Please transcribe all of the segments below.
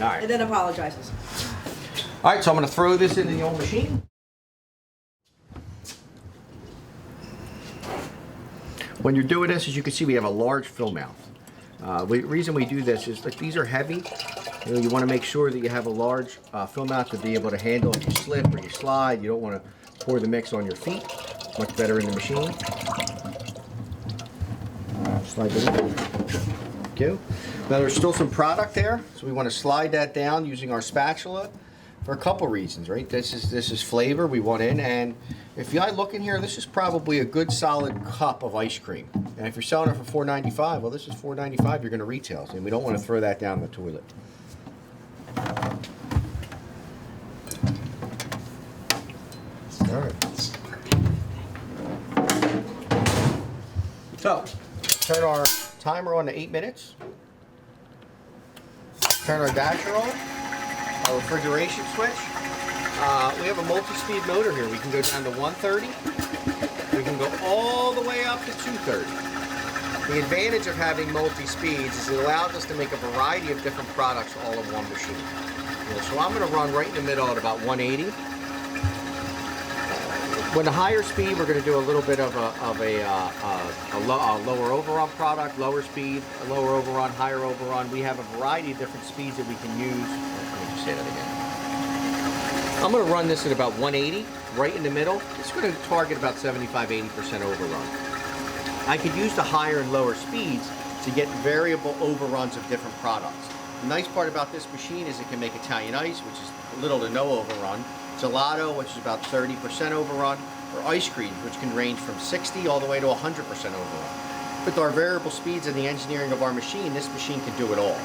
All right. And then apologizes. All right, so I'm going to throw this into the old machine. When you're doing this, as you can see, we have a large fill mouth. The reason we do this is that these are heavy. You want to make sure that you have a large fill mouth to be able to handle if you slip or you slide. You don't want to pour the mix on your feet. Much better in the machine. Slide it in. Okay. Now there's still some product there, so we want to slide that down using our spatula for a couple reasons, right? This is flavor we want in, and if you look in here, this is probably a good solid cup of ice cream. And if you're selling it for $4.95, well, this is $4.95. You're going to retail, and we don't want to throw that down the toilet. All right. So, turn our timer on to 8 minutes. Turn our dasher on. Our refrigeration switch. We have a multi-speed motor here. We can go down to 130. We can go all the way up to 230. The advantage of having multi-speeds is it allows us to make a variety of different products all in one machine. So I'm going to run right in the middle at about 180. When the higher speed, we're going to do a little bit of a lower overrun product, lower speed, a lower overrun, higher overrun. We have a variety of different speeds that we can use. Let me just say that again. I'm going to run this at about 180, right in the middle. It's going to target about 75–80% overrun. I could use the higher and lower speeds to get variable overruns of different products. The nice part about this machine is it can make Italian ice, which is little to no overrun, gelato, which is about 30% overrun, or ice cream, which can range from 60 all the way to 100% overrun. With our variable speeds and the engineering of our machine, this machine can do it all.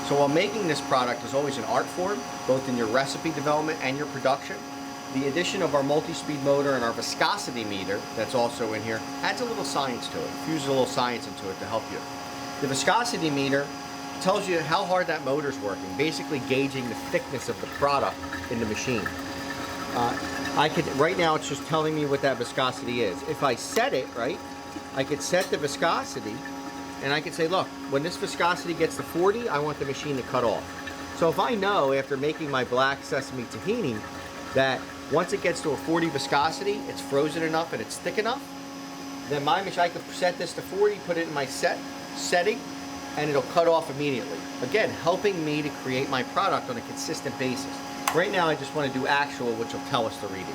So while making this product is always an art form, both in your recipe development and your production, the addition of our multi-speed motor and our viscosity meter that's also in here adds a little science to it, fuses a little science into it to help you. The viscosity meter tells you how hard that motor is working, basically gauging the thickness of the product in the machine. Right now it's just telling me what that viscosity is. If I set it, right, I could set the viscosity and I could say, look, when this viscosity gets to 40, I want the machine to cut off. So if I know after making my black Sesame Tahini that once it gets to a 40 viscosity, it's frozen enough and it's thick enough, then my machine, I could set this to 40, put it in my setting, and it'll cut off immediately. Again, helping me to create my product on a consistent basis. Right now I just want to do actual, which will tell us the reading.